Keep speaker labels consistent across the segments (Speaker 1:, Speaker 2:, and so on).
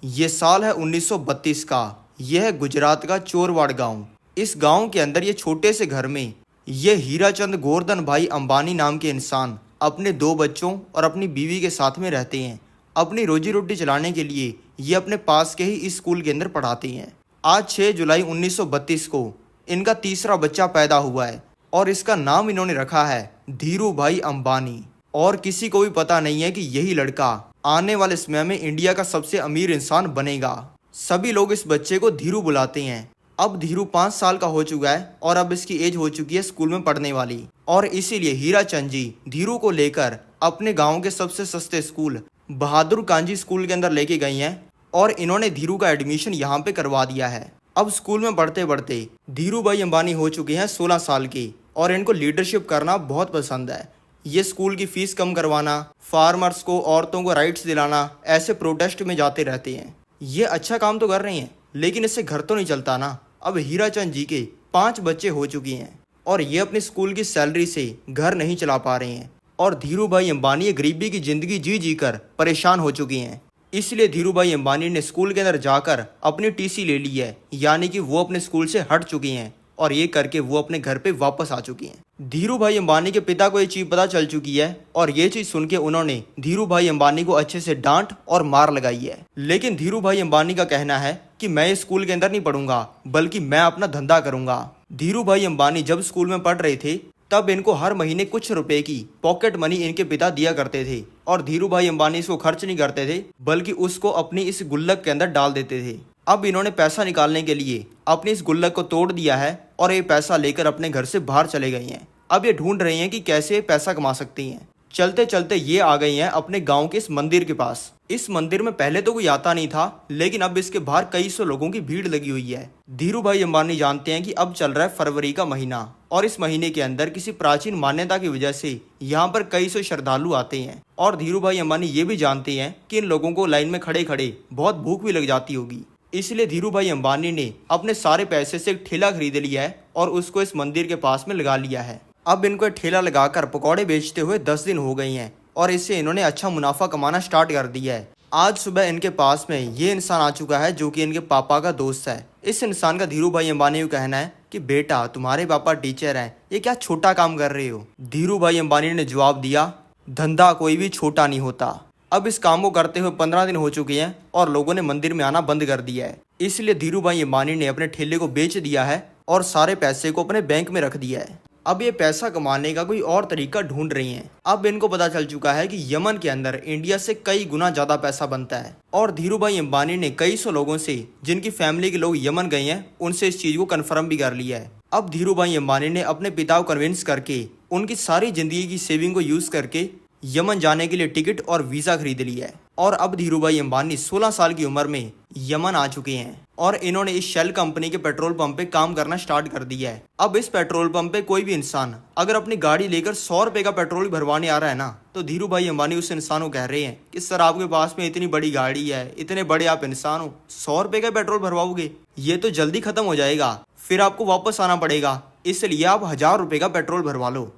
Speaker 1: ये साल है 1932 का। यह है गुजरात का चोरवाड़ गांव। इस गांव के अंदर ये छोटे से घर में ये हीराचंद गोवर्धन भाई अंबानी नाम के इंसान अपने दो बच्चों और अपनी बीवी के साथ में रहते हैं। अपनी रोजी रोटी चलाने के लिए ये अपने पास के ही इस स्कूल के अंदर पढ़ाते हैं। आज 6 जुलाई 1932 को इनका तीसरा बच्चा पैदा हुआ है और इसका नाम इन्होंने रखा है धीरू भाई अंबानी। और किसी को भी पता नहीं है कि यही लड़का आने वाले समय में इंडिया का सबसे अमीर इंसान बनेगा। सभी लोग इस बच्चे को धीरू बुलाते हैं। अब धीरू 5 साल का हो चुका है और अब इसकी एज हो चुकी है स्कूल में पढ़ने वाली, और इसीलिए हीराचंद जी धीरू को लेकर अपने गांव के सबसे सस्ते स्कूल बहादुर कांजी स्कूल के अंदर लेके गई हैं और इन्होंने धीरू का एडमिशन यहाँ पे करवा दिया है। अब स्कूल में पढ़ते पढ़ते धीरू भाई अंबानी हो चुके हैं 16 साल के और इनको लीडरशिप करना बहुत पसंद है। ये स्कूल की फीस कम करवाना, फार्मर्स को, औरतों को राइट्स दिलाना, ऐसे प्रोटेस्ट में जाते रहते हैं। ये अच्छा काम तो कर रही हैं, लेकिन इससे घर तो नहीं चलता ना। अब हीराचंद जी के 5 बच्चे हो चुके हैं और ये अपनी स्कूल की सैलरी से घर नहीं चला पा रहे हैं और धीरू भाई अंबानी ये गरीबी की जिंदगी जी जी कर परेशान हो चुके हैं। इसलिए धीरू भाई अंबानी ने स्कूल के अंदर जाकर अपनी टीसी ले ली है, यानी कि वो अपने स्कूल से हट चुके हैं और ये करके वो अपने घर पे वापस आ चुकी हैं। धीरू भाई अंबानी के पिता को ये चीज पता चल चुकी है और ये चीज सुन के उन्होंने धीरू भाई अंबानी को अच्छे से डांट और मार लगाई है। लेकिन धीरू भाई अंबानी का कहना है कि मैं स्कूल के अंदर नहीं पढ़ूंगा, बल्कि मैं अपना धंधा करूंगा। धीरू भाई अंबानी जब स्कूल में पढ़ रहे थे तब इनको हर महीने कुछ रुपए की पॉकेट मनी इनके पिता दिया करते थे और धीरू भाई अंबानी इसको खर्च नहीं करते थे, बल्कि उसको अपनी इस गुल्लक के अंदर डाल देते थे। अब इन्होंने पैसा निकालने के लिए अपनी इस गुल्लक को तोड़ दिया है और ये पैसा लेकर अपने घर से बाहर चले गई हैं। अब ये ढूंढ रही हैं कि कैसे पैसा कमा सकती हैं। चलते चलते ये आ गई हैं अपने गांव के इस मंदिर के पास। इस मंदिर में पहले तो कोई आता नहीं था, लेकिन अब इसके बाहर कई सौ लोगों की भीड़ लगी हुई है। धीरू भाई अंबानी जानते हैं कि अब चल रहा है फरवरी का महीना और इस महीने के अंदर किसी प्राचीन मान्यता की वजह से यहाँ पर कई सौ श्रद्धालु आते हैं। और धीरू भाई अंबानी ये भी जानते हैं कि इन लोगों को लाइन में खड़े खड़े बहुत भूख भी लग जाती होगी। इसलिए धीरू भाई अंबानी ने अपने सारे पैसे से एक ठेला खरीद लिया है और उसको इस मंदिर के पास में लगा लिया है। अब इनको ठेला लगाकर पकौड़े बेचते हुए 10 दिन हो गई हैं और इससे इन्होंने अच्छा मुनाफा कमाना स्टार्ट कर दिया है। आज सुबह इनके पास में ये इंसान आ चुका है जो कि इनके पापा का दोस्त है। इस इंसान का धीरू भाई अंबानी को कहना है कि बेटा तुम्हारे पापा टीचर हैं, ये क्या छोटा काम कर रहे हो। धीरू भाई अंबानी ने जवाब दिया, धंधा कोई भी छोटा नहीं होता। अब इस काम को करते हुए 15 दिन हो चुके हैं और लोगों ने मंदिर में आना बंद कर दिया है। इसलिए धीरू भाई अंबानी ने अपने ठेले को बेच दिया है और सारे पैसे को अपने बैंक में रख दिया है। अब ये पैसा कमाने का कोई और तरीका ढूंढ रही हैं। अब इनको पता चल चुका है कि यमन के अंदर इंडिया से कई गुना ज्यादा पैसा बनता है और धीरू भाई अंबानी ने कई सौ लोगों से जिनकी फैमिली के लोग यमन गए हैं उनसे इस चीज को कंफर्म भी कर लिया है। अब धीरू भाई अंबानी ने अपने पिता को कन्विंस करके उनकी सारी जिंदगी की सेविंग को यूज करके यमन जाने के लिए टिकट और वीजा खरीद लिया है और अब धीरू भाई अंबानी 16 साल की उम्र में यमन आ चुके हैं और इन्होंने इस शेल कंपनी के पेट्रोल पंप पे काम करना स्टार्ट कर दिया है। अब इस पेट्रोल पंप पे कोई भी इंसान अगर अपनी गाड़ी लेकर 100 रुपए का पेट्रोल भरवाने आ रहा है ना, तो धीरू भाई अंबानी उस इंसान को कह रहे हैं कि सर आपके पास में इतनी बड़ी गाड़ी है, इतने बड़े आप इंसान हो, 100 रुपए का पेट्रोल भरवाओगे, ये तो जल्दी खत्म हो जाएगा, फिर आपको वापस आना पड़ेगा, इसलिए आप 1000 रुपए का पेट्रोल भरवा लो।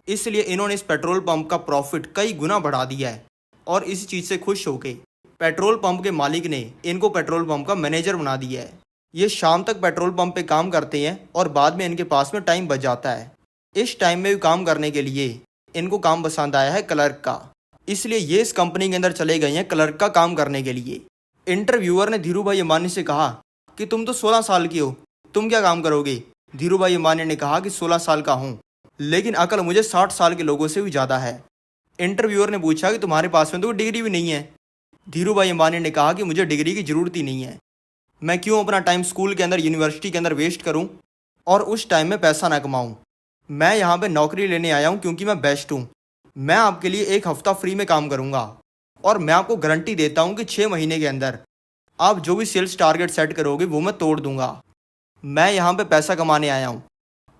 Speaker 1: इसलिए इन्होंने इस पेट्रोल पंप का प्रॉफिट कई गुना बढ़ा दिया है और इस चीज से खुश होके पेट्रोल पंप के मालिक ने इनको पेट्रोल पंप का मैनेजर बना दिया है। ये शाम तक पेट्रोल पंप पे काम करते हैं और बाद में इनके पास में टाइम बच जाता है। इस टाइम में भी काम करने के लिए इनको काम पसंद आया है क्लर्क का, इसलिए ये इस कंपनी के अंदर चले गए हैं क्लर्क का काम करने के लिए। इंटरव्यूअर ने धीरू भाई अंबानी से कहा कि तुम तो 16 साल की हो, तुम क्या काम करोगे। धीरू भाई अंबानी ने कहा कि 16 साल का हूँ, लेकिन अकल मुझे 60 साल के लोगों से भी ज़्यादा है। इंटरव्यूअर ने पूछा कि तुम्हारे पास में तो कोई डिग्री भी नहीं है। धीरू भाई अंबानी ने कहा कि मुझे डिग्री की ज़रूरत ही नहीं है, मैं क्यों अपना टाइम स्कूल के अंदर, यूनिवर्सिटी के अंदर वेस्ट करूं और उस टाइम में पैसा ना कमाऊं। मैं यहाँ पे नौकरी लेने आया हूँ क्योंकि मैं बेस्ट हूँ। मैं आपके लिए 1 हफ्ता फ्री में काम करूँगा और मैं आपको गारंटी देता हूँ कि 6 महीने के अंदर आप जो भी सेल्स टारगेट सेट करोगे वो मैं तोड़ दूंगा। मैं यहाँ पे पैसा कमाने आया हूँ,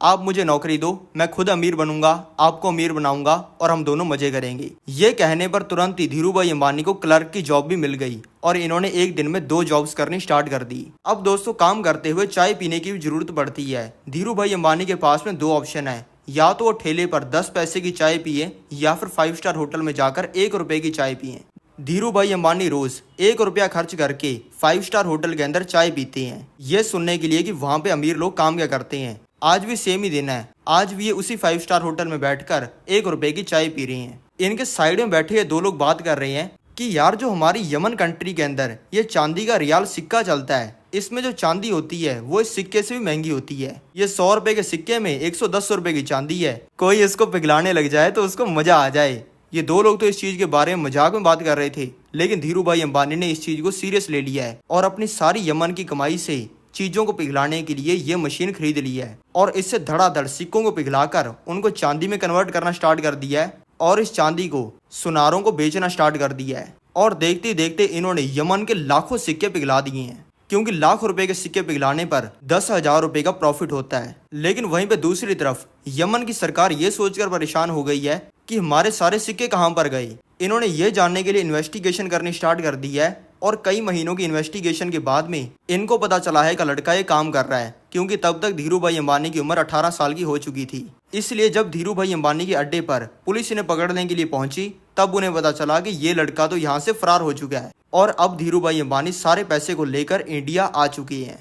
Speaker 1: आप मुझे नौकरी दो, मैं खुद अमीर बनूंगा, आपको अमीर बनाऊंगा और हम दोनों मजे करेंगे। ये कहने पर तुरंत ही धीरू भाई अंबानी को क्लर्क की जॉब भी मिल गई और इन्होंने एक दिन में 2 जॉब्स करनी स्टार्ट कर दी। अब दोस्तों काम करते हुए चाय पीने की भी जरूरत पड़ती है। धीरू भाई अंबानी के पास में 2 ऑप्शन है, या तो वो ठेले पर 10 पैसे की चाय पिए या फिर 5 स्टार होटल में जाकर 1 रुपए की चाय पिए। धीरू भाई अंबानी रोज 1 रुपया खर्च करके 5 स्टार होटल के अंदर चाय पीते हैं, ये सुनने के लिए कि वहाँ पे अमीर लोग काम क्या करते हैं। आज भी सेम ही दिन है, आज भी ये उसी 5 स्टार होटल में बैठकर 1 रुपए की चाय पी रहे हैं। इनके साइड में बैठे ये दो लोग बात कर रहे हैं कि यार जो हमारी यमन कंट्री के अंदर ये चांदी का रियाल सिक्का चलता है, इसमें जो चांदी होती है वो इस सिक्के से भी महंगी होती है। ये 100 रुपए के सिक्के में 110 रुपए की चांदी है। कोई इसको पिघलाने लग जाए तो उसको मजा आ जाए। ये दो लोग तो इस चीज के बारे में मजाक में बात कर रहे थे, लेकिन धीरू भाई अंबानी ने इस चीज को सीरियस ले लिया है और अपनी सारी यमन की कमाई से चीजों को पिघलाने के लिए ये मशीन खरीद ली है और इससे धड़ाधड़ सिक्कों को पिघलाकर उनको चांदी में कन्वर्ट करना स्टार्ट कर दिया है और इस चांदी को सुनारों को बेचना स्टार्ट कर दिया है। और देखते देखते इन्होंने यमन के लाखों सिक्के पिघला दिए हैं, क्योंकि लाख रुपए के सिक्के पिघलाने पर 10,000 रुपए का प्रॉफिट होता है। लेकिन वहीं पे दूसरी तरफ यमन की सरकार ये सोचकर परेशान हो गई है कि हमारे सारे सिक्के कहां पर गए। इन्होंने ये जानने के लिए इन्वेस्टिगेशन करनी स्टार्ट कर दी है और कई महीनों की इन्वेस्टिगेशन के बाद में इनको पता चला है कि लड़का ये काम कर रहा है, क्योंकि तब तक धीरू भाई अंबानी की उम्र 18 साल की हो चुकी थी। इसलिए जब धीरू भाई अंबानी के अड्डे पर पुलिस इन्हें पकड़ने के लिए पहुंची, तब उन्हें पता चला कि ये लड़का तो यहाँ से फरार हो चुका है और अब धीरू भाई अंबानी सारे पैसे को लेकर इंडिया आ चुके हैं।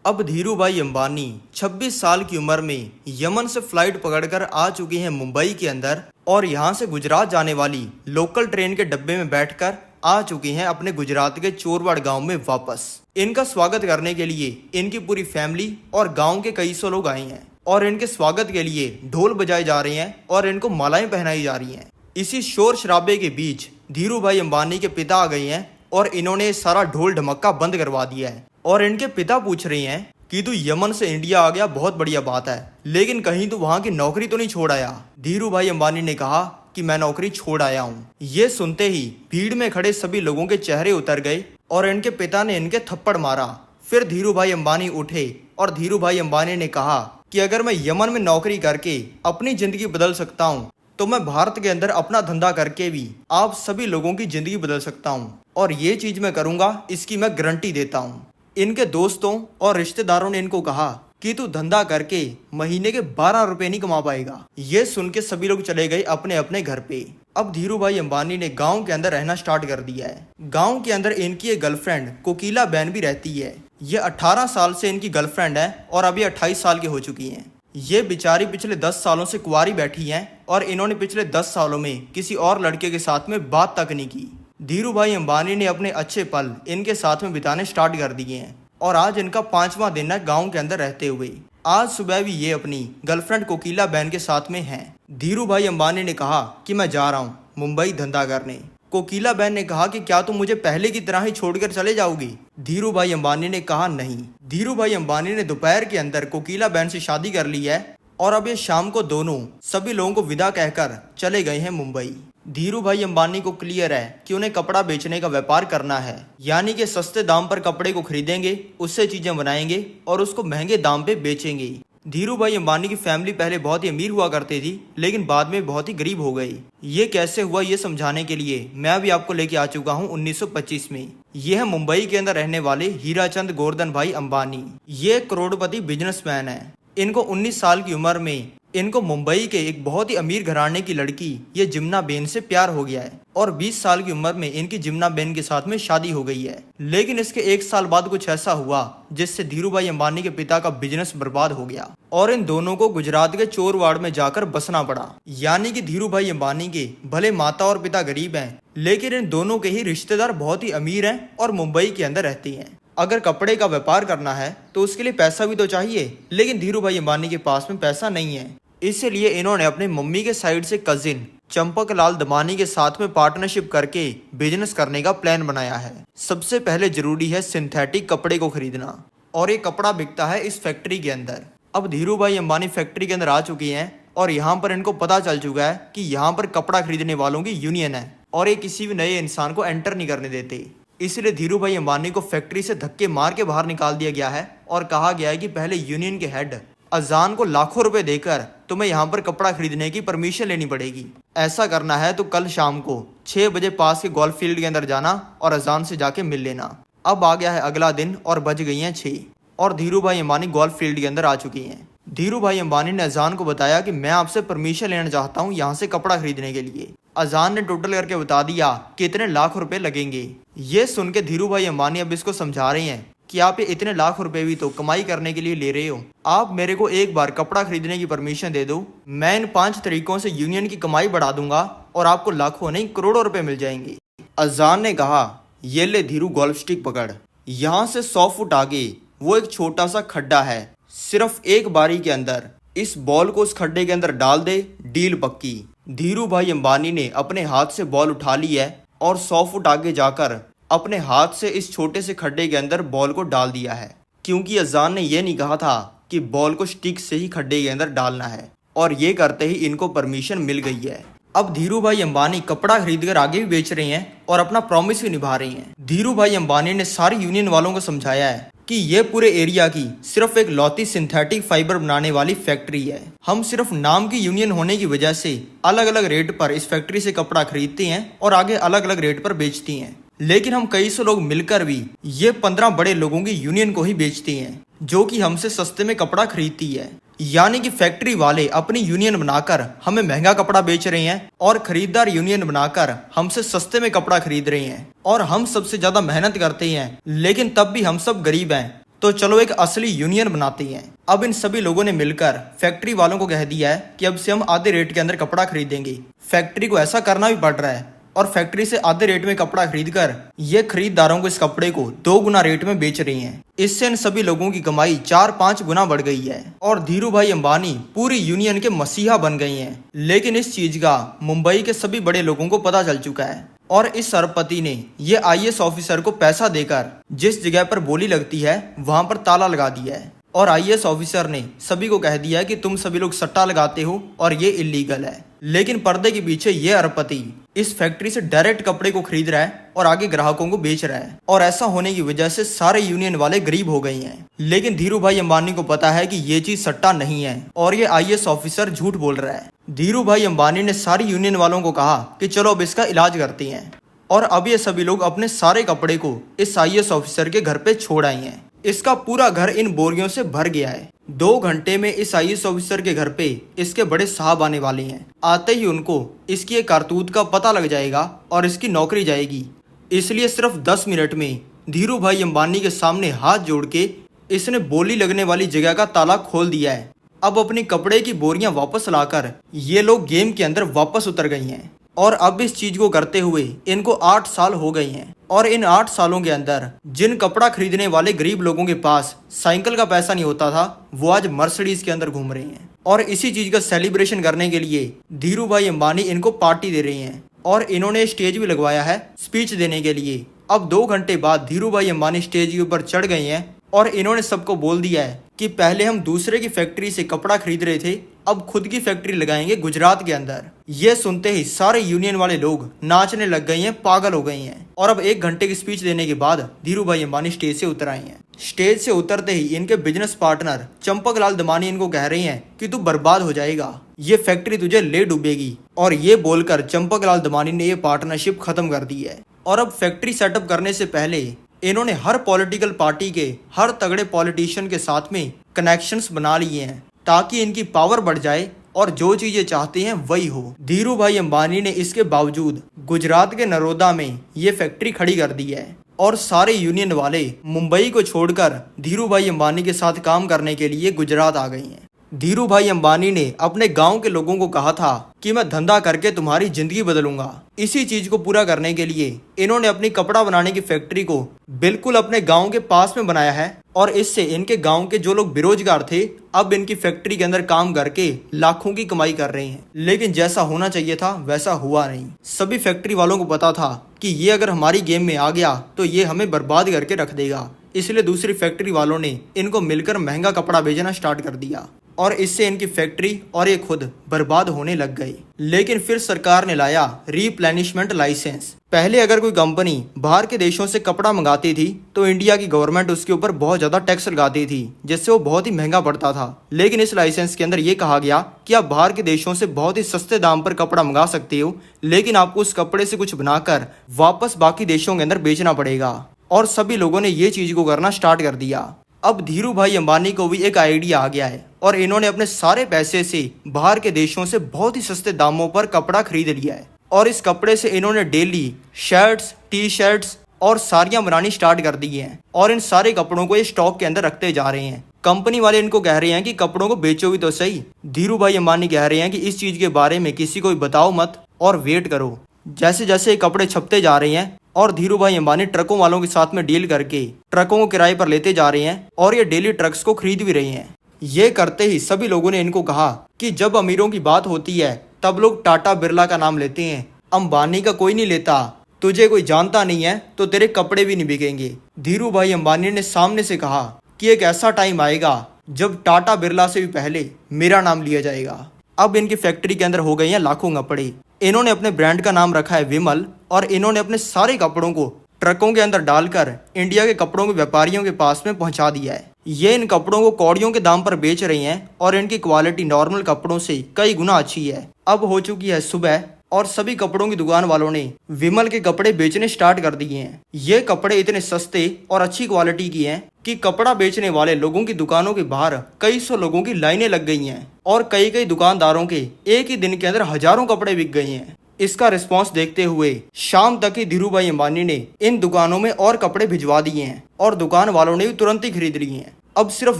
Speaker 1: अब धीरू भाई अंबानी 26 साल की उम्र में यमन से फ्लाइट पकड़कर आ चुके हैं मुंबई के अंदर और यहाँ से गुजरात जाने वाली लोकल ट्रेन के डब्बे में बैठकर आ चुके हैं अपने गुजरात के चोरवाड़ गांव में वापस। इनका स्वागत करने के लिए इनकी पूरी फैमिली और गांव के कई सौ लोग आए हैं और इनके स्वागत के लिए ढोल बजाए जा रहे हैं और इनको मालाएं पहनाई जा रही हैं। इसी शोर शराबे के बीच धीरू भाई अंबानी के पिता आ गए हैं और इन्होंने सारा ढोल ढमक्का बंद करवा दिया है। और इनके पिता पूछ रहे हैं कि तू यमन से इंडिया आ गया, बहुत बढ़िया बात है, लेकिन कहीं तू वहां की नौकरी तो नहीं छोड़ आया। धीरू भाई अंबानी ने कहा कि मैं नौकरी छोड़ आया हूँ। ये सुनते ही भीड़ में खड़े सभी लोगों के चेहरे उतर गए और इनके पिता ने इनके थप्पड़ मारा। फिर धीरू भाई अंबानी उठे और धीरू भाई अंबानी ने कहा कि अगर मैं यमन में नौकरी करके अपनी जिंदगी बदल सकता हूँ तो मैं भारत के अंदर अपना धंधा करके भी आप सभी लोगों की जिंदगी बदल सकता हूँ, और ये चीज मैं करूंगा, इसकी मैं गारंटी देता हूँ। इनके दोस्तों और रिश्तेदारों ने इनको कहा कि तू धंधा करके महीने के 12 रुपए नहीं कमा पाएगा। ये सुन के सभी लोग चले गए अपने अपने घर पे। अब धीरू भाई अंबानी ने गांव के अंदर रहना स्टार्ट कर दिया है। गांव के अंदर इनकी एक गर्लफ्रेंड कोकिला बहन भी रहती है। ये 18 साल से इनकी गर्लफ्रेंड है और अभी 28 साल की हो चुकी हैं। ये बेचारी पिछले 10 सालों से कुंवारी बैठी हैं और इन्होंने पिछले 10 सालों में किसी और लड़के के साथ में बात तक नहीं की। धीरू भाई अंबानी ने अपने अच्छे पल इनके साथ में बिताने स्टार्ट कर दिए हैं और आज इनका 5वां दिन है गांव के अंदर रहते हुए। आज सुबह भी ये अपनी गर्लफ्रेंड कोकिला बहन के साथ में हैं। धीरू भाई अंबानी ने कहा कि मैं जा रहा हूँ मुंबई धंधा करने। कोकिला बहन ने कहा कि क्या तुम मुझे पहले की तरह ही छोड़कर चले जाओगी। धीरू भाई अंबानी ने कहा नहीं। धीरू भाई अंबानी ने दोपहर के अंदर कोकिला बहन से शादी कर ली है और अब ये शाम को दोनों सभी लोगों को विदा कहकर चले गए हैं मुंबई। धीरू भाई अंबानी को क्लियर है कि उन्हें कपड़ा बेचने का व्यापार करना है, यानी कि सस्ते दाम पर कपड़े को खरीदेंगे, उससे चीजें बनाएंगे और उसको महंगे दाम पे बेचेंगे। धीरू भाई अंबानी की फैमिली पहले बहुत ही अमीर हुआ करती थी, लेकिन बाद में बहुत ही गरीब हो गई। ये कैसे हुआ ये समझाने के लिए मैं भी आपको लेके आ चुका हूँ 1925 में। ये है मुंबई के अंदर रहने वाले हीराचंद गोवर्धन भाई अंबानी। ये एक करोड़पति बिजनेसमैन है। इनको 19 साल की उम्र में इनको मुंबई के एक बहुत ही अमीर घराने की लड़की ये जिम्ना बेन से प्यार हो गया है और 20 साल की उम्र में इनकी जिम्ना बेन के साथ में शादी हो गई है। लेकिन इसके 1 साल बाद कुछ ऐसा हुआ जिससे धीरू भाई अंबानी के पिता का बिजनेस बर्बाद हो गया और इन दोनों को गुजरात के चोरवाड़ में जाकर बसना पड़ा। यानी कि धीरू भाई अंबानी के भले माता और पिता गरीब हैं, लेकिन इन दोनों के ही रिश्तेदार बहुत ही अमीर हैं और मुंबई के अंदर रहते हैं। अगर कपड़े का व्यापार करना है तो उसके लिए पैसा भी तो चाहिए, लेकिन धीरू भाई अंबानी के पास में पैसा नहीं है। इसलिए इन्होंने अपने मम्मी के साइड से कजिन चंपक लाल दमानी के साथ में पार्टनरशिप करके बिजनेस करने का प्लान बनाया है। सबसे पहले जरूरी है सिंथेटिक कपड़े को खरीदना और ये कपड़ा बिकता है इस फैक्ट्री के अंदर। अब धीरू भाई अंबानी फैक्ट्री के अंदर आ चुके हैं और यहाँ पर इनको पता चल चुका है कि यहाँ पर कपड़ा खरीदने वालों की यूनियन है और ये किसी भी नए इंसान को एंटर नहीं करने देते। इसलिए धीरू भाई अंबानी को फैक्ट्री से धक्के मार के बाहर निकाल दिया गया है और कहा गया है कि पहले यूनियन के हेड अजान को लाखों रुपए देकर तुम्हें यहाँ पर कपड़ा खरीदने की परमिशन लेनी पड़ेगी। ऐसा करना है तो कल शाम को 6 बजे पास के गोल्फ फील्ड के अंदर जाना और अजान से जाके मिल लेना। अब आ गया है अगला दिन और बज गई हैं 6 और धीरू भाई अंबानी गोल्फ फील्ड के अंदर आ चुकी हैं। धीरू भाई अंबानी ने अजान को बताया कि मैं आपसे परमिशन लेना चाहता हूँ यहाँ से कपड़ा खरीदने के लिए। अजान ने टोटल करके बता दिया कि इतने लाख रुपए लगेंगे। ये सुन के धीरू भाई अंबानी अब इसको समझा रहे हैं कि आप ये इतने लाख रुपए भी तो कमाई करने के लिए ले रहे हो, आप मेरे को एक बार कपड़ा खरीदने की परमिशन दे दो, मैं इन 5 तरीकों से यूनियन की कमाई बढ़ा दूंगा और आपको लाखों नहीं करोड़ों रुपए मिल जाएंगे। अजान ने कहा, ये ले धीरू गोल्फ स्टिक पकड़, यहाँ से 100 फुट आगे वो एक छोटा सा खड्डा है, सिर्फ एक बारी के अंदर इस बॉल को उस खड्डे के अंदर डाल दे, डील पक्की। धीरू भाई अंबानी ने अपने हाथ से बॉल उठा ली है और 100 फुट आगे जाकर अपने हाथ से इस छोटे से खड्डे के अंदर बॉल को डाल दिया है, क्योंकि अजान ने यह नहीं कहा था कि बॉल को स्टिक से ही खड्डे के अंदर डालना है, और ये करते ही इनको परमिशन मिल गई है। अब धीरू भाई अंबानी कपड़ा खरीदकर आगे भी बेच रहे हैं और अपना प्रॉमिस भी निभा रहे हैं। धीरू भाई अंबानी ने सारी यूनियन वालों को समझाया है कि ये पूरे एरिया की सिर्फ एक लौती सिंथेटिक फाइबर बनाने वाली फैक्ट्री है। हम सिर्फ नाम की यूनियन होने की वजह से अलग अलग रेट पर इस फैक्ट्री से कपड़ा खरीदते हैं और आगे अलग अलग रेट पर बेचती हैं, लेकिन हम कई सौ लोग मिलकर भी ये 15 बड़े लोगों की यूनियन को ही बेचते हैं, जो कि हमसे सस्ते में कपड़ा खरीदती है। यानी कि फैक्ट्री वाले अपनी यूनियन बनाकर हमें महंगा कपड़ा बेच रहे हैं और खरीदार यूनियन बनाकर हमसे सस्ते में कपड़ा खरीद रहे हैं, और हम सबसे ज्यादा मेहनत करते हैं, लेकिन तब भी हम सब गरीब हैं। तो चलो एक असली यूनियन बनाते हैं। अब इन सभी लोगों ने मिलकर फैक्ट्री वालों को कह दिया है कि अब से हम आधे रेट के अंदर कपड़ा खरीदेंगे। फैक्ट्री को ऐसा करना भी पड़ रहा है और फैक्ट्री से आधे रेट में कपड़ा खरीदकर ये खरीदारों को इस कपड़े को 2 गुना रेट में बेच रही हैं। इससे इन सभी लोगों की कमाई 4-5 गुना बढ़ गई है और धीरू भाई अंबानी पूरी यूनियन के मसीहा बन गए हैं। लेकिन इस चीज का मुंबई के सभी बड़े लोगों को पता चल चुका है और इस अरबपति ने ये IAS ऑफिसर को पैसा देकर जिस जगह पर बोली लगती है वहां पर ताला लगा दिया है, और IAS ऑफिसर ने सभी को कह दिया है कि तुम सभी लोग सट्टा लगाते हो और ये इलीगल है। लेकिन पर्दे के पीछे ये अरबपति इस फैक्ट्री से डायरेक्ट कपड़े को खरीद रहा है और आगे ग्राहकों को बेच रहा है, और ऐसा होने की वजह से सारे यूनियन वाले गरीब हो गए हैं। लेकिन धीरू भाई अंबानी को पता है कि ये चीज सट्टा नहीं है और ये IAS ऑफिसर झूठ बोल रहा है। धीरू भाई अंबानी ने सारी यूनियन वालों को कहा कि चलो अब इसका इलाज करते हैं, और अब ये सभी लोग अपने सारे कपड़े को इस IAS ऑफिसर के घर पे छोड़ आए हैं। इसका पूरा घर इन बोरियों से भर गया है। 2 घंटे में इस IAS ऑफिसर के घर पे इसके बड़े साहब आने वाले हैं। आते ही उनको इसकी एक कारतूत का पता लग जाएगा और इसकी नौकरी जाएगी। इसलिए सिर्फ 10 मिनट में धीरू भाई अंबानी के सामने हाथ जोड़ के इसने बोली लगने वाली जगह का ताला खोल दिया है। अब अपनी कपड़े की बोरियां वापस लाकर ये लोग गेम के अंदर वापस उतर गई हैं, और अब इस चीज को करते हुए इनको 8 साल हो गए हैं। और इन 8 सालों के अंदर जिन कपड़ा खरीदने वाले गरीब लोगों के पास साइकिल का पैसा नहीं होता था, वो आज मर्सिडीज के अंदर घूम रहे हैं। और इसी चीज का सेलिब्रेशन करने के लिए धीरू भाई अंबानी इनको पार्टी दे रहे हैं, और इन्होंने स्टेज भी लगवाया है स्पीच देने के लिए। अब 2 घंटे बाद धीरू भाई अंबानी स्टेज के ऊपर चढ़ गए हैं और इन्होंने सबको बोल दिया है कि पहले हम दूसरे की फैक्ट्री से कपड़ा खरीद रहे थे, अब खुद की फैक्ट्री लगाएंगे गुजरात के अंदर। ये सुनते ही सारे यूनियन वाले लोग नाचने लग गए हैं, पागल हो गए हैं। और अब 1 घंटे की स्पीच देने के बाद धीरू भाई अंबानी स्टेज से उतर आए हैं। स्टेज से उतरते ही इनके बिजनेस पार्टनर चंपक लाल दमानी इनको कह रही हैं कि तू बर्बाद हो जाएगा, ये फैक्ट्री तुझे ले डूबेगी। और ये बोलकर चंपक लाल दमानी ने ये पार्टनरशिप खत्म कर दी है। और अब फैक्ट्री सेटअप करने से पहले इन्होंने हर पॉलिटिकल पार्टी के हर तगड़े पॉलिटिशियन के साथ में कनेक्शंस बना लिए हैं, ताकि इनकी पावर बढ़ जाए और जो चीजें चाहते हैं वही हो। धीरू भाई अंबानी ने इसके बावजूद गुजरात के नरोदा में ये फैक्ट्री खड़ी कर दी है, और सारे यूनियन वाले मुंबई को छोड़कर धीरू भाई अंबानी के साथ काम करने के लिए गुजरात आ गए हैं। धीरू भाई अंबानी ने अपने गांव के लोगों को कहा था कि मैं धंधा करके तुम्हारी जिंदगी बदलूंगा। इसी चीज को पूरा करने के लिए इन्होंने अपनी कपड़ा बनाने की फैक्ट्री को बिल्कुल अपने गांव के पास में बनाया है, और इससे इनके गांव के जो लोग बेरोजगार थे अब इनकी फैक्ट्री के अंदर काम करके लाखों की कमाई कर रहे हैं। लेकिन जैसा होना चाहिए था वैसा हुआ नहीं। सभी फैक्ट्री वालों को पता था कि ये अगर हमारी गेम में आ गया तो ये हमें बर्बाद करके रख देगा, इसलिए दूसरी फैक्ट्री वालों ने इनको मिलकर महंगा कपड़ा बेचना स्टार्ट कर दिया, और इससे इनकी फैक्ट्री और ये खुद बर्बाद होने लग गई। लेकिन फिर सरकार ने लाया रीप्लेनिशमेंट लाइसेंस। पहले अगर कोई कंपनी बाहर के देशों से कपड़ा मंगाती थी तो इंडिया की गवर्नमेंट उसके ऊपर बहुत ज्यादा टैक्स लगाती थी, जिससे वो बहुत ही महंगा पड़ता था। लेकिन इस लाइसेंस के अंदर ये कहा गया कि आप बाहर के देशों से बहुत ही सस्ते दाम पर कपड़ा मंगा सकते हो, लेकिन आपको उस कपड़े से कुछ बनाकर वापस बाकी देशों के अंदर बेचना पड़ेगा। और सभी लोगों ने ये चीज को करना स्टार्ट कर दिया। अब धीरू भाई अंबानी को भी एक आइडिया आ गया है, और इन्होंने अपने सारे पैसे से बाहर के देशों से बहुत ही सस्ते दामों पर कपड़ा खरीद लिया है। और इस कपड़े से इन्होंने डेली शर्ट्स, टी शर्ट्स और साड़ियाँ बनानी स्टार्ट कर दी हैं और इन सारे कपड़ों को ये स्टॉक के अंदर रखते जा रहे हैं। कंपनी वाले इनको कह रहे हैं कि कपड़ों को बेचो भी तो सही। धीरू भाई अंबानी कह रहे हैं कि इस चीज के बारे में किसी को भी बताओ मत और वेट करो। जैसे जैसे ये कपड़े छपते जा रहे हैं और धीरू भाई अंबानी ट्रकों वालों के साथ में डील करके ट्रकों को किराए पर लेते जा रहे हैं और ये डेली ट्रक्स को खरीद भी रहे हैं। ये करते ही सभी लोगों ने इनको कहा कि जब अमीरों की बात होती है तब लोग टाटा बिरला का नाम लेते हैं, अंबानी का कोई नहीं लेता। तुझे कोई जानता नहीं है तो तेरे कपड़े भी नहीं बिकेंगे। धीरू भाई अंबानी ने सामने से कहा कि एक ऐसा टाइम आएगा जब टाटा बिरला से भी पहले मेरा नाम लिया जाएगा। अब इनकी फैक्ट्री के अंदर हो गई हैं लाखों कपड़े। इन्होंने अपने ब्रांड का नाम रखा है विमल और इन्होंने अपने सारे कपड़ों को ट्रकों के अंदर डालकर इंडिया के कपड़ों के व्यापारियों के पास में पहुंचा दिया है। ये इन कपड़ों को कौड़ियों के दाम पर बेच रही हैं और इनकी क्वालिटी नॉर्मल कपड़ों से कई गुना अच्छी है। अब हो चुकी है सुबह और सभी कपड़ों की दुकान वालों ने विमल के कपड़े बेचने स्टार्ट कर दिए हैं। ये कपड़े इतने सस्ते और अच्छी क्वालिटी की हैं कि कपड़ा बेचने वाले लोगों की दुकानों के बाहर कई सौ लोगों की लाइनें लग गई हैं और कई कई दुकानदारों के एक ही दिन के अंदर हजारों कपड़े बिक गए हैं। इसका रिस्पांस देखते हुए शाम तक ही धीरू भाई अंबानी ने इन दुकानों में और कपड़े भिजवा दिए हैं और दुकान वालों ने भी तुरंत ही खरीद लिए हैं। अब सिर्फ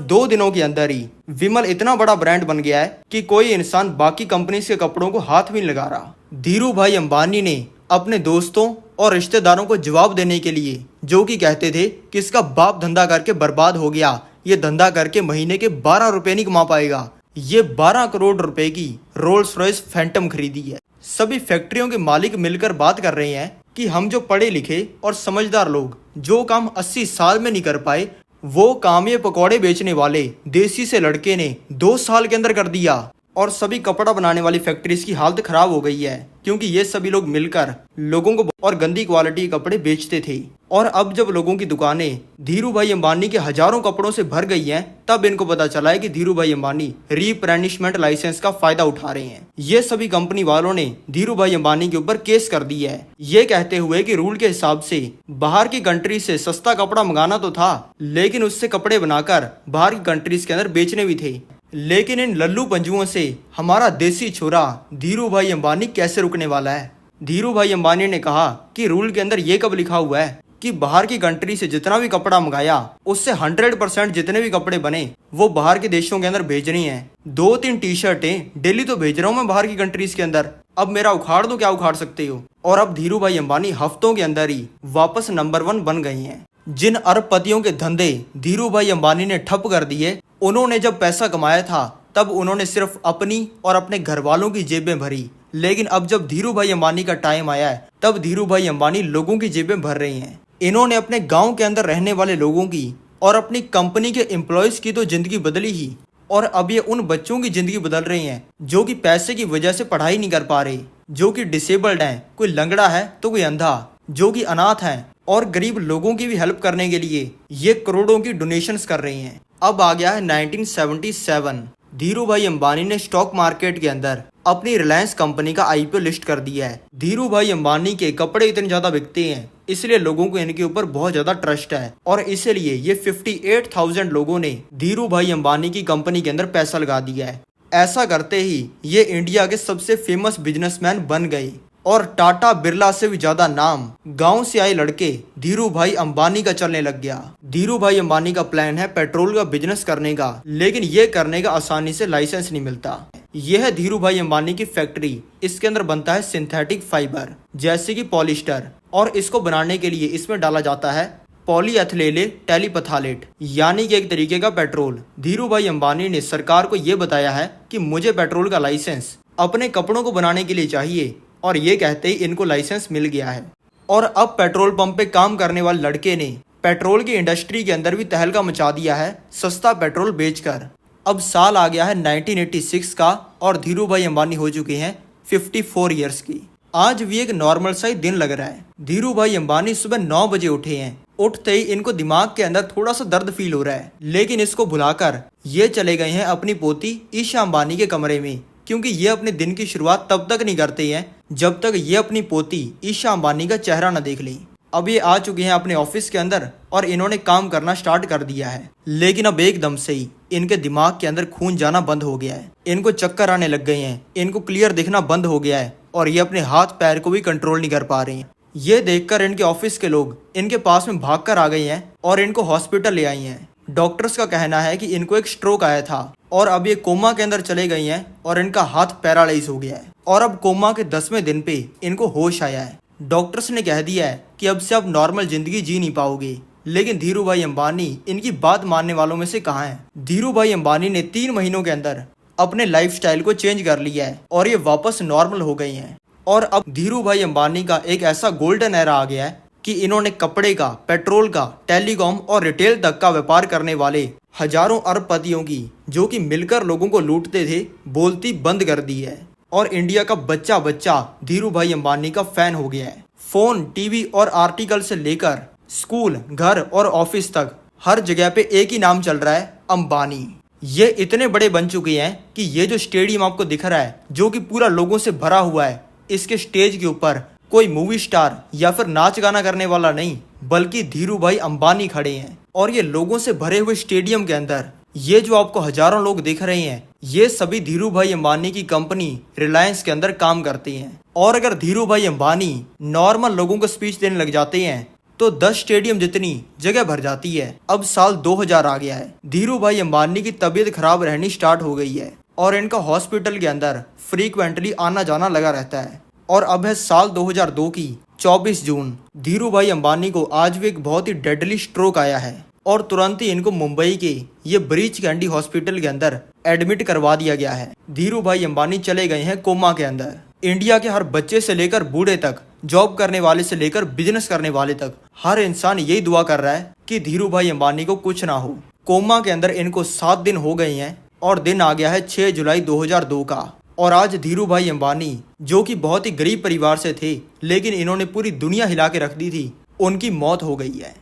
Speaker 1: 2 दिनों के अंदर ही विमल इतना बड़ा ब्रांड बन गया है कि कोई इंसान बाकी कंपनी के कपड़ों को हाथ भी नहीं लगा रहा। धीरू भाई अंबानी ने अपने दोस्तों और रिश्तेदारों को जवाब देने के लिए, जो कि कहते थे कि इसका बाप धंधा करके बर्बाद हो गया, ये धंधा करके महीने के 12 रुपए नहीं कमा पाएगा, ये 12 करोड़ रुपए की रोल्स रॉयस फैंटम खरीदी है। सभी फैक्ट्रियों के मालिक मिलकर बात कर रहे हैं कि हम जो पढ़े लिखे और समझदार लोग जो काम 80 साल में नहीं कर पाए, वो काम ये पकौड़े बेचने वाले देसी से लड़के ने 2 साल के अंदर कर दिया। और सभी कपड़ा बनाने वाली फैक्ट्रीज की हालत खराब हो गई है क्योंकि ये सभी लोग मिलकर लोगों को और गंदी क्वालिटी के कपड़े बेचते थे। और अब जब लोगों की दुकानें धीरू भाई अंबानी के हजारों कपड़ों से भर गई हैं, तब इनको पता चला है कि धीरू भाई अंबानी रिप्लेनिशमेंट लाइसेंस का फायदा उठा रहे हैं। ये सभी कंपनी वालों ने धीरू भाई अंबानी के ऊपर केस कर दिया है, ये कहते हुए कि रूल के हिसाब से बाहर की कंट्री से सस्ता कपड़ा मंगाना तो था, लेकिन उससे कपड़े बनाकर बाहर की कंट्रीज के अंदर बेचने भी थे। लेकिन इन लल्लू पंजुओं से हमारा देसी छोरा धीरू भाई अंबानी कैसे रुकने वाला है। धीरू भाई अंबानी ने कहा कि रूल के अंदर ये कब लिखा हुआ है कि बाहर की कंट्री से जितना भी कपड़ा मंगाया उससे 100% जितने भी कपड़े बने वो बाहर के देशों के अंदर भेजनी है। 2-3 टी शर्टें डेली तो भेज रहा हूँ मैं बाहर की कंट्रीज के अंदर, अब मेरा उखाड़ दो, क्या उखाड़ सकते हो। और अब धीरू भाई अंबानी हफ्तों के अंदर ही वापस नंबर 1 बन गए हैं। जिन अरबपतियों के धंधे धीरू भाई अंबानी ने ठप कर दिए, उन्होंने जब पैसा कमाया था तब उन्होंने सिर्फ अपनी और अपने घर वालों की जेबें भरी, लेकिन अब जब धीरू भाई अंबानी का टाइम आया है तब धीरू भाई अंबानी लोगों की जेबें भर रहे हैं। इन्होंने अपने गांव के अंदर रहने वाले लोगों की और अपनी कंपनी के एम्प्लॉयज की तो जिंदगी बदली ही, और अब ये उन बच्चों की जिंदगी बदल रहे हैं जो कि पैसे की वजह से पढ़ाई नहीं कर पा रहे, जो कि डिसेबल्ड हैं, कोई लंगड़ा है तो कोई अंधा, जो कि अनाथ हैं, और गरीब लोगों की भी हेल्प करने के लिए ये करोड़ों की डोनेशंस कर रही हैं। अब आ गया है 1977। धीरू भाई अंबानी ने स्टॉक मार्केट के अंदर अपनी रिलायंस कंपनी का आईपीओ लिस्ट कर दिया है। धीरू भाई अंबानी के कपड़े इतने ज्यादा बिकते हैं, इसलिए लोगों को इनके ऊपर बहुत ज्यादा ट्रस्ट है और इसीलिए ये 58,000 लोगों ने धीरू भाई अंबानी की कंपनी के अंदर पैसा लगा दिया है। ऐसा करते ही ये इंडिया के सबसे फेमस बिजनेसमैन बन गए और टाटा बिरला से भी ज्यादा नाम गांव से आए लड़के धीरू भाई अंबानी का चलने लग गया। धीरू भाई अंबानी का प्लान है पेट्रोल का बिजनेस करने का, लेकिन ये करने का आसानी से लाइसेंस नहीं मिलता। यह है धीरू भाई अंबानी की फैक्ट्री। इसके अंदर बनता है सिंथेटिक फाइबर जैसे कि पॉलिस्टर, और इसको बनाने के लिए इसमें डाला जाता है पॉलीएथिलीन टेलीपथालेट, यानी कि एक तरीके का पेट्रोल। धीरू भाई अंबानी ने सरकार को ये बताया है कि मुझे पेट्रोल का लाइसेंस अपने कपड़ों को बनाने के लिए चाहिए, और ये कहते ही इनको लाइसेंस मिल गया है। और अब पेट्रोल पंप पे काम करने वाले लड़के ने पेट्रोल की इंडस्ट्री के अंदर भी तहलका मचा दिया है सस्ता पेट्रोल बेचकर। अब साल आ गया है 1986 का और धीरू भाई अंबानी हो चुके हैं 54 ईयर्स की। आज भी एक नॉर्मल सा ही दिन लग रहा है। धीरू भाई अंबानी सुबह 9 बजे उठे हैं। उठते ही इनको दिमाग के अंदर थोड़ा सा दर्द फील हो रहा है, लेकिन इसको भुलाकर ये चले गए हैं अपनी पोती ईशा अंबानी के कमरे में, क्योंकि ये अपने दिन की शुरुआत तब तक नहीं करते हैं जब तक ये अपनी पोती ईशा अंबानी का चेहरा न देख लें। अब ये आ चुके हैं अपने ऑफिस के अंदर और इन्होंने काम करना स्टार्ट कर दिया है। लेकिन अब एकदम से ही इनके दिमाग के अंदर खून जाना बंद हो गया है, इनको चक्कर आने लग गए हैं, इनको क्लियर दिखना बंद हो गया है और ये अपने हाथ पैर को भी कंट्रोल नहीं कर पा रहे हैं। ये देखकर इनके ऑफिस के लोग इनके पास में भागकर आ गए हैं और इनको हॉस्पिटल ले आई हैं। डॉक्टर्स का कहना है कि इनको एक स्ट्रोक आया था और अब ये कोमा के अंदर चले गई हैं और इनका हाथ पैरालाइज हो गया है और अब कोमा के 10वें दिन पे इनको होश आया है। डॉक्टर्स ने कह दिया है कि अब से आप नॉर्मल जिंदगी जी नहीं पाओगे। लेकिन धीरू भाई अंबानी इनकी बात मानने वालों में से कहाँ है। धीरू भाई अंबानी ने 3 महीनों के अंदर अपने लाइफस्टाइल को चेंज कर लिया है और ये वापस नॉर्मल हो गई हैं। और अब धीरू भाई अंबानी का एक ऐसा गोल्डन एरा आ गया है कि इन्होंने कपड़े का, पेट्रोल का, टेलीकॉम और रिटेल तक का व्यापार करने वाले हजारों अरबपतियों की, जो कि मिलकर लोगों को लूटते थे, बोलती बंद कर दी है। और इंडिया का बच्चा बच्चा धीरू भाई अंबानी का फैन हो गया है। फोन, टीवी और आर्टिकल से लेकर स्कूल, घर और ऑफिस तक हर जगह पे एक ही नाम चल रहा है, अंबानी। ये इतने बड़े बन चुके हैं कि ये जो स्टेडियम आपको दिख रहा है, जो कि पूरा लोगों से भरा हुआ है, इसके स्टेज के ऊपर कोई मूवी स्टार या फिर नाच गाना करने वाला नहीं, बल्कि धीरू भाई अंबानी खड़े हैं। और ये लोगों से भरे हुए स्टेडियम के अंदर ये जो आपको हजारों लोग दिख रहे हैं, ये सभी धीरू भाई अंबानी की कंपनी रिलायंस के अंदर काम करते हैं। और अगर धीरू भाई अंबानी नॉर्मल लोगों को स्पीच देने लग जाते हैं तो 10 स्टेडियम जितनी जगह भर जाती है। अब साल 2000 आ गया है, धीरू भाई अंबानी की तबीयत खराब रहनी स्टार्ट हो गई है और इनका हॉस्पिटल के अंदर फ्रीक्वेंटली आना जाना लगा रहता है। और अब है साल 2002 की 24 जून। धीरू भाई अंबानी को आज भी एक बहुत ही डेडली स्ट्रोक आया है और तुरंत ही इनको मुंबई के ये ब्रीच कैंडी हॉस्पिटल के अंदर एडमिट करवा दिया गया है। धीरू भाई अंबानी चले गए हैं कोमा के अंदर। इंडिया के हर बच्चे से लेकर बूढ़े तक, जॉब करने वाले से लेकर बिजनेस करने वाले तक, हर इंसान यही दुआ कर रहा है कि धीरू भाई अंबानी को कुछ ना हो। कोमा के अंदर इनको 7 दिन हो गए हैं और दिन आ गया है 6 जुलाई 2002 का। और आज धीरू भाई अंबानी, जो कि बहुत ही गरीब परिवार से थे लेकिन इन्होंने पूरी दुनिया हिला के रख दी थी, उनकी मौत हो गई है।